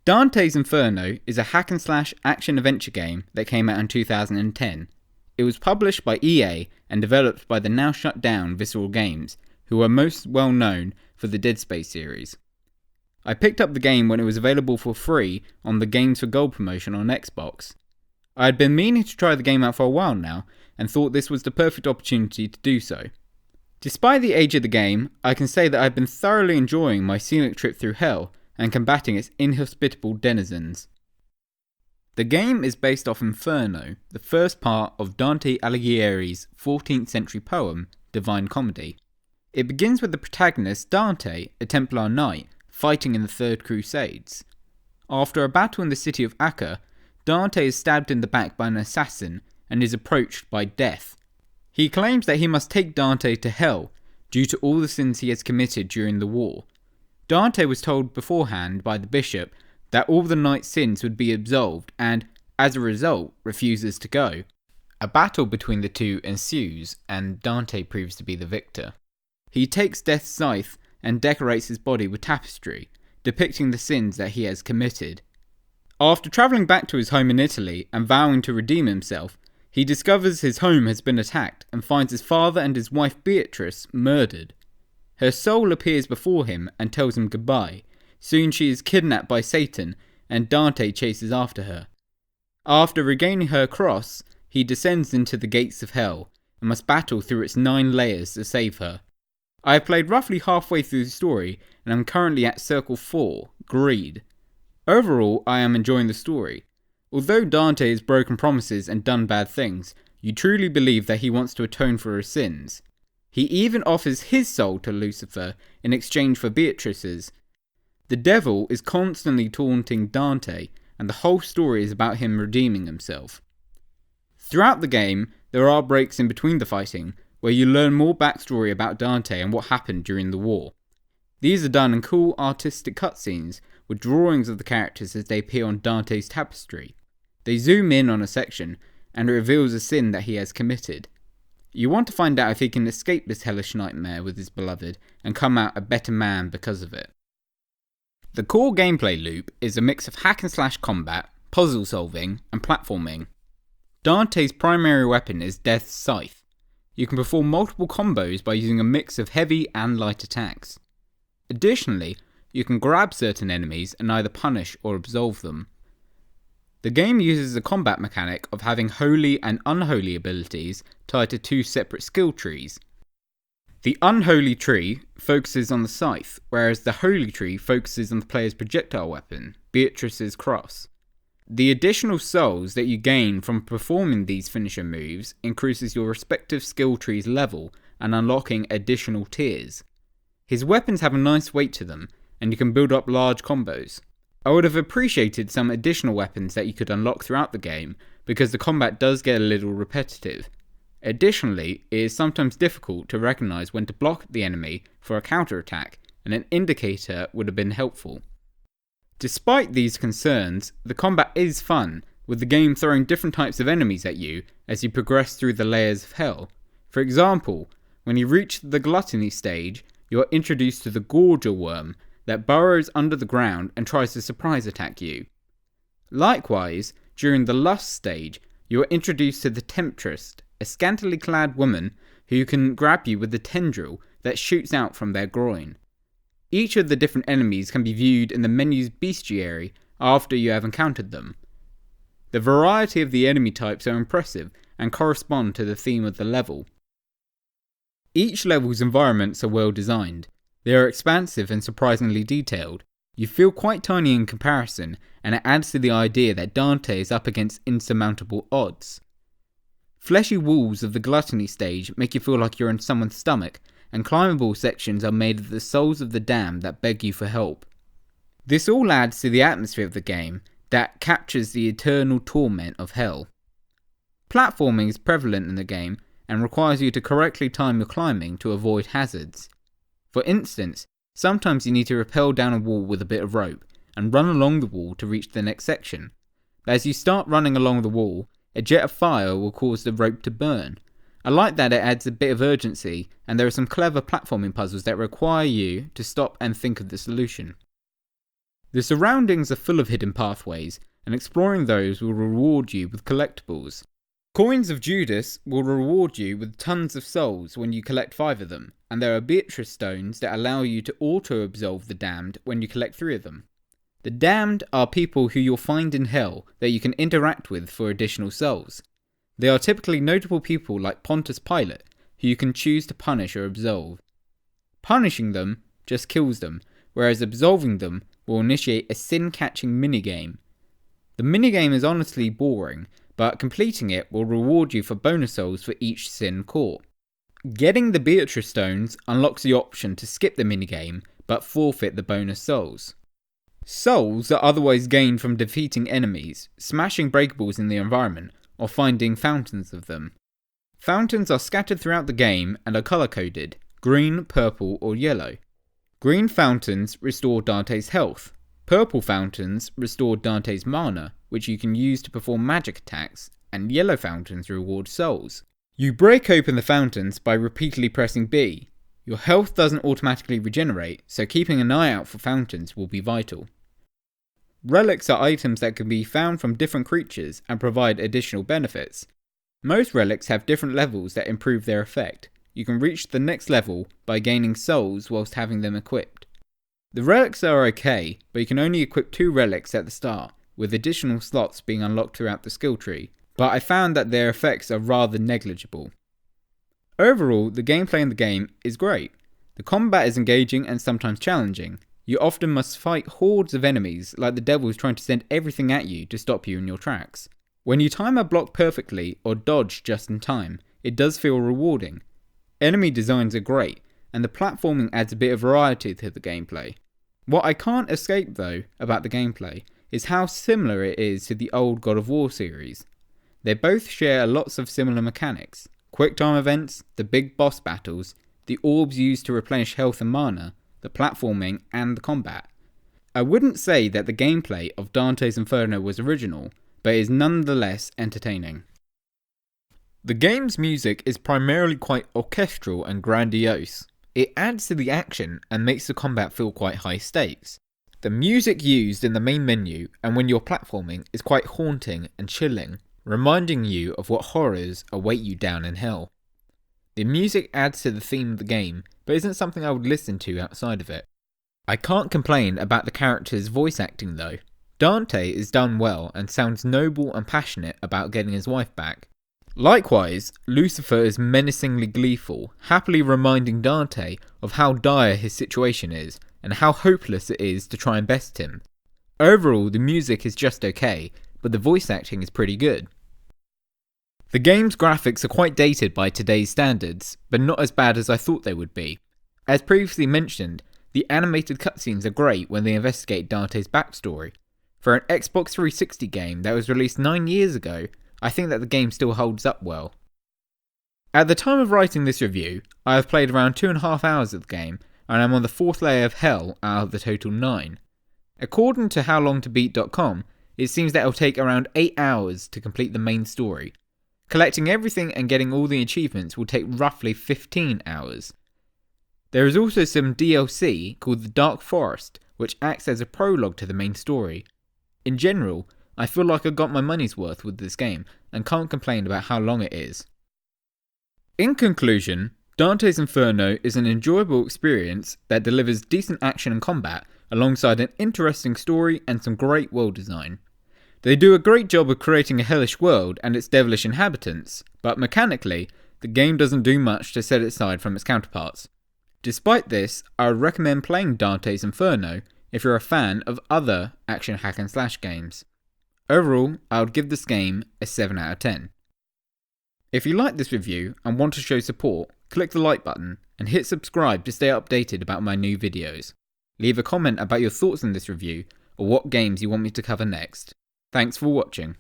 Dante's Inferno is a hack-and-slash action-adventure game that came out in 2010. It was published by EA and developed by the now shut down Visceral Games, who are most well known for the Dead Space series. I picked up the game when it was available for free on the Games for Gold promotion on Xbox. I had been meaning to try the game out for a while now, and thought this was the perfect opportunity to do so. Despite the age of the game, I can say that I've been thoroughly enjoying my scenic trip through hell and combating its inhospitable denizens. The game is based off Inferno, the first part of Dante Alighieri's 14th century poem, Divine Comedy. It begins with the protagonist Dante, a Templar knight, fighting in the Third Crusades. After a battle in the city of Acre, Dante is stabbed in the back by an assassin and is approached by death. He claims that he must take Dante to hell due to all the sins he has committed during the war. Dante was told beforehand by the bishop that all the knight's sins would be absolved and, as a result, refuses to go. A battle between the two ensues and Dante proves to be the victor. He takes Death's scythe and decorates his body with tapestry, depicting the sins that he has committed. After travelling back to his home in Italy and vowing to redeem himself, he discovers his home has been attacked and finds his father and his wife Beatrice murdered. Her soul appears before him and tells him goodbye. Soon she is kidnapped by Satan and Dante chases after her. After regaining her cross, he descends into the gates of hell and must battle through its 9 layers to save her. I have played roughly halfway through the story and am currently at Circle 4, Greed. Overall, I am enjoying the story. Although Dante has broken promises and done bad things, you truly believe that he wants to atone for his sins. He even offers his soul to Lucifer in exchange for Beatrice's. The devil is constantly taunting Dante, and the whole story is about him redeeming himself. Throughout the game, there are breaks in between the fighting, where you learn more backstory about Dante and what happened during the war. These are done in cool artistic cutscenes, with drawings of the characters as they appear on Dante's tapestry. They zoom in on a section, and it reveals a sin that he has committed. You want to find out if he can escape this hellish nightmare with his beloved, and come out a better man because of it. The core gameplay loop is a mix of hack-and-slash combat, puzzle solving, and platforming. Dante's primary weapon is Death's scythe. You can perform multiple combos by using a mix of heavy and light attacks. Additionally, you can grab certain enemies and either punish or absolve them. The game uses a combat mechanic of having holy and unholy abilities tied to 2 separate skill trees. The unholy tree focuses on the scythe, whereas the holy tree focuses on the player's projectile weapon, Beatrice's cross. The additional souls that you gain from performing these finisher moves increases your respective skill tree's level and unlocking additional tiers. His weapons have a nice weight to them, and you can build up large combos. I would have appreciated some additional weapons that you could unlock throughout the game, because the combat does get a little repetitive. Additionally, it is sometimes difficult to recognise when to block the enemy for a counterattack, and an indicator would have been helpful. Despite these concerns, the combat is fun, with the game throwing different types of enemies at you as you progress through the layers of hell. For example, when you reach the gluttony stage, you are introduced to the Gorger worm that burrows under the ground and tries to surprise attack you. Likewise, during the lust stage, you are introduced to the Temptress, a scantily clad woman who can grab you with the tendril that shoots out from their groin. Each of the different enemies can be viewed in the menu's bestiary after you have encountered them. The variety of the enemy types are impressive and correspond to the theme of the level. Each level's environments are well designed. They are expansive and surprisingly detailed. You feel quite tiny in comparison, and it adds to the idea that Dante is up against insurmountable odds. Fleshy walls of the gluttony stage make you feel like you're in someone's stomach, and climbable sections are made of the souls of the damned that beg you for help. This all adds to the atmosphere of the game that captures the eternal torment of hell. Platforming is prevalent in the game and requires you to correctly time your climbing to avoid hazards. For instance, sometimes you need to rappel down a wall with a bit of rope and run along the wall to reach the next section. But as you start running along the wall, a jet of fire will cause the rope to burn. I like that it adds a bit of urgency, and there are some clever platforming puzzles that require you to stop and think of the solution. The surroundings are full of hidden pathways, and exploring those will reward you with collectibles. Coins of Judas will reward you with tons of souls when you collect 5 of them, and there are Beatrice stones that allow you to auto-absolve the damned when you collect 3 of them. The damned are people who you'll find in hell that you can interact with for additional souls. They are typically notable people like Pontius Pilate, who you can choose to punish or absolve. Punishing them just kills them, whereas absolving them will initiate a sin-catching minigame. The minigame is honestly boring, but completing it will reward you for bonus souls for each sin caught. Getting the Beatrice stones unlocks the option to skip the minigame, but forfeit the bonus souls. Souls are otherwise gained from defeating enemies, smashing breakables in the environment, or finding fountains of them. Fountains are scattered throughout the game and are colour-coded, green, purple, or yellow. Green fountains restore Dante's health. Purple fountains restore Dante's mana, which you can use to perform magic attacks, and yellow fountains reward souls. You break open the fountains by repeatedly pressing B. Your health doesn't automatically regenerate, so keeping an eye out for fountains will be vital. Relics are items that can be found from different creatures and provide additional benefits. Most relics have different levels that improve their effect. You can reach the next level by gaining souls whilst having them equipped. The relics are okay, but you can only equip 2 relics at the start, with additional slots being unlocked throughout the skill tree, but I found that their effects are rather negligible. Overall, the gameplay in the game is great. The combat is engaging and sometimes challenging. You often must fight hordes of enemies like the devils trying to send everything at you to stop you in your tracks. When you time a block perfectly or dodge just in time, it does feel rewarding. Enemy designs are great, and the platforming adds a bit of variety to the gameplay. What I can't escape though about the gameplay is how similar it is to the old God of War series. They both share lots of similar mechanics: quick time events, the big boss battles, the orbs used to replenish health and mana, the platforming and the combat. I wouldn't say that the gameplay of Dante's Inferno was original, but is nonetheless entertaining. The game's music is primarily quite orchestral and grandiose. It adds to the action and makes the combat feel quite high stakes. The music used in the main menu and when you're platforming is quite haunting and chilling, reminding you of what horrors await you down in hell. The music adds to the theme of the game, but isn't something I would listen to outside of it. I can't complain about the character's voice acting though. Dante is done well and sounds noble and passionate about getting his wife back. Likewise, Lucifer is menacingly gleeful, happily reminding Dante of how dire his situation is and how hopeless it is to try and best him. Overall, the music is just okay, but the voice acting is pretty good. The game's graphics are quite dated by today's standards, but not as bad as I thought they would be. As previously mentioned, the animated cutscenes are great when they investigate Dante's backstory. For an Xbox 360 game that was released 9 years ago, I think that the game still holds up well. At the time of writing this review, I have played around 2.5 hours of the game, and I'm on the 4th layer of hell out of the total 9. According to howlongtobeat.com, it seems that it will take around 8 hours to complete the main story. Collecting everything and getting all the achievements will take roughly 15 hours. There is also some DLC called the Dark Forest, which acts as a prologue to the main story. In general, I feel like I got my money's worth with this game, and can't complain about how long it is. In conclusion, Dante's Inferno is an enjoyable experience that delivers decent action and combat, alongside an interesting story and some great world design. They do a great job of creating a hellish world and its devilish inhabitants, but mechanically, the game doesn't do much to set it aside from its counterparts. Despite this, I would recommend playing Dante's Inferno if you're a fan of other action hack and slash games. Overall, I would give this game a 7 out of 10. If you like this review and want to show support, click the like button and hit subscribe to stay updated about my new videos. Leave a comment about your thoughts on this review or what games you want me to cover next. Thanks for watching.